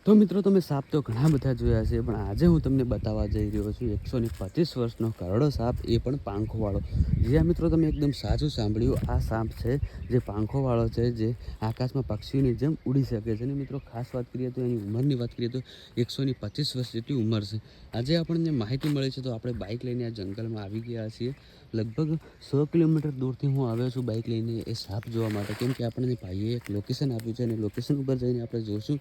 તો મિત્રો તમે સાપ તો ઘણા બધા જોયા છે, પણ આજે હું તમને બતાવવા જઈ રહ્યો છું 125 વર્ષનો કરડો સાપ, એ પણ પાંખોવાળો. જ્યાં મિત્રો તમે એકદમ સાચું સાંભળ્યું, આ સાપ છે જે પાંખોવાળો છે, જે આકાશમાં પક્ષીઓની જેમ ઉડી શકે છે. અને મિત્રો ખાસ વાત કરીએ તો એની ઉંમરની વાત કરીએ તો 125 વર્ષ જેટલી ઉંમર છે. આજે આપણને માહિતી મળી છે તો આપણે બાઇક લઈને આ જંગલમાં આવી ગયા છીએ. લગભગ 100 કિલોમીટર દૂરથી હું આવ્યો છું બાઇક લઈને એ સાપ જોવા માટે, કેમ કે આપણને ભાઈએ એક લોકેશન આપ્યું છે અને લોકેશન ઉપર જઈને આપણે જોઈશું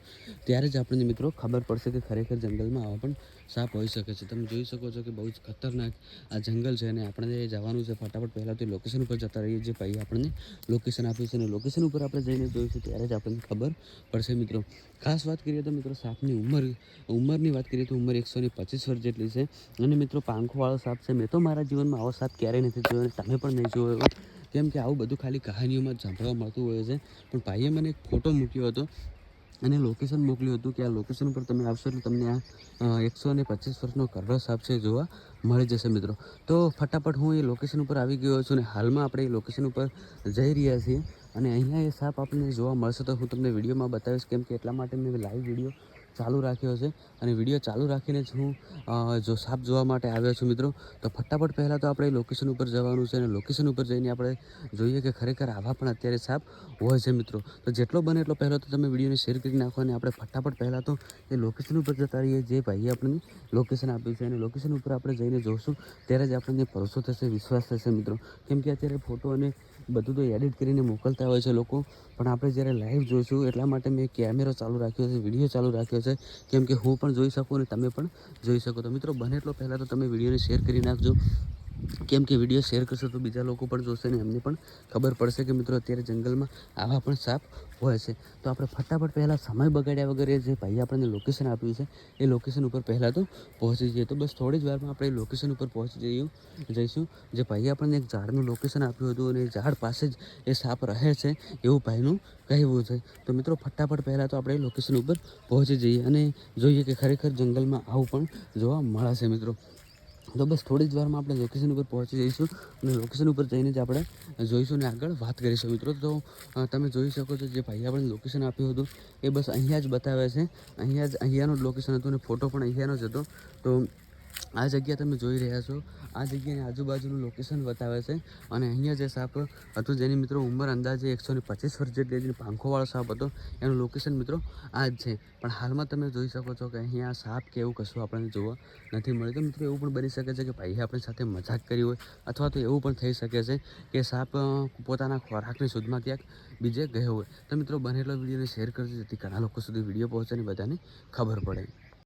ત્યારે જ આપણને મિત્રો ખબર પડશે કે ખરેખર જંગલમાં આવા પણ સાપ હોઈ શકે છે. તમે જોઈ શકો છો કે બહુ જ ખતરનાક આ જંગલ છે અને આપણે જવાનું છે. ફટાફટ પહેલાં તો લોકેશન ઉપર જતા રહીએ, જે ભાઈએ આપણને લોકેશન આપ્યું છે અને લોકેશન ઉપર આપણે જઈને જોઈશું ત્યારે જ આપણને ખબર પડશે. મિત્રો ખાસ વાત કરીએ તો મિત્રો સાપની ઉંમરની વાત કરીએ તો ઉંમર 125 વર્ષ જેટલી છે. અને મિત્રો પાંખોવાળો સાપ છે. મેં તો મારા જીવનમાં આવો સાપ ક્યારેય નથી જોયો અને તમે પણ નહીં જોયો, કેમ કે આવું બધું ખાલી કહાનીઓમાં જ સાંભળવા મળતું હોય છે. પણ ભાઈએ મને એક ફોટો મૂક્યો હતો અને લોકેશન મોકલ્યું હતું કે આ લોકેશન પર તમે આવશો એટલે તમને આ 125 વર્ષનો કરડો સાપ છે જોવા મળી જશે. મિત્રો તો ફટાફટ હું એ લોકેશન ઉપર આવી ગયો છું અને હાલમાં આપણે એ લોકેશન ઉપર જઈ રહ્યા છીએ અને અહીંયા એ સાપ આપણને જોવા મળશે તો હું તમને વિડીયોમાં બતાવીશ, કેમ કે એટલા માટે મેં લાઈવ વિડીયો ચાલુ રાખ્યો છે અને વિડીયો ચાલુ રાખીને જ હું જો સાપ જોવા માટે આવ્યો છું. મિત્રો તો ફટાફટ પહેલાં તો આપણે લોકેશન ઉપર જવાનું છે અને લોકેશન ઉપર જઈને આપણે જોઈએ કે ખરેખર આવા પણ અત્યારે સાપ હોય છે. મિત્રો તો જેટલો બને એટલો પહેલાં તો તમે વિડીયોને શેર કરી નાખો અને આપણે ફટાફટ પહેલાં તો એ લોકેશન ઉપર જતા રહીએ, જે ભાઈએ આપણને લોકેશન આપ્યું છે અને લોકેશન ઉપર આપણે જઈને જોઈશું ત્યારે જ આપણને ભરોસો થશે, વિશ્વાસ થશે. મિત્રો કેમ કે અત્યારે ફોટો અને બધું તો એડિટ કરીને મોકલતા હોય છે લોકો, પણ આપણે જ્યારે લાઈવ જોઈશું એટલા માટે મેં કેમેરો ચાલુ રાખ્યો છે, વિડીયો ચાલુ રાખ્યો છે, કેમ કે હું પણ જોઈ શકું અને તમે પણ જોઈ શકો. તો મિત્રો બને એટલો પહેલાં તો તમે વિડીયોને શેર કરી નાખજો, કેમ કે વિડીયો શેર કરશો તો બીજા લોકો પણ જોશે અને એમને પણ ખબર પડશે કે મિત્રો અત્યારે જંગલમાં આવા પણ સાપ હોય છે. તો આપણે ફટાફટ પહેલાં સમય બગાડ્યા વગર જે ભાઈએ આપણને લોકેશન આપ્યું છે એ લોકેશન ઉપર પહેલાં તો પહોંચી જઈએ. તો બસ થોડી જ વારમાં આપણે લોકેશન ઉપર પહોંચી જઈશું. જે ભાઈએ આપણને એક ઝાડનું લોકેશન આપ્યું હતું અને એ ઝાડ પાસે જ એ સાપ રહે છે એવું ભાઈનું કહેવું છે. તો મિત્રો ફટાફટ પહેલાં તો આપણે લોકેશન ઉપર પહોંચી જઈએ અને જોઈએ કે ખરેખર જંગલમાં આવું પણ જોવા મળે છે. મિત્રો તો બસ થોડી જ વારમાં આપણે લોકેશન ઉપર પહોંચી જઈશું અને લોકેશન ઉપર જઈને જ આપણે જોઈશું અને આગળ વાત કરીશું. મિત્રો તો તમે જોઈ શકો છો જે ભાઈએ આપણે લોકેશન આપ્યું હતું એ બસ અહીંયા જ બતાવે છે, અહીંયાનું જ લોકેશન હતું અને ફોટો પણ અહીંયાનો જ હતો. તો આ જગ્યા તમે જોઈ રહ્યા છો, આ જગ્યાની આજુબાજુનું લોકેશન બતાવે છે અને અહીંયા જે સાપ હતું જેની મિત્રો ઉંમર અંદાજે 125 વર્ષ જેટલી, જે પાંખોવાળો સાપ હતો એનું લોકેશન મિત્રો આ જ છે. પણ હાલમાં તમે જોઈ શકો છો કે અહીંયા સાપ કે એવું કશું આપણને જોવા નથી મળ્યું. તો મિત્રો એવું પણ બની શકે છે કે ભાઈએ આપણી સાથે મજાક કરી હોય, અથવા તો એવું પણ થઈ શકે છે કે સાપ પોતાના ખોરાકની શોધમાં ક્યાંક બીજે ગયો હોય. તો મિત્રો બનેલો વિડીયોને શેર કરજો, જેથી ઘણા લોકો સુધી વિડીયો પહોંચે અને બધાને ખબર પડે.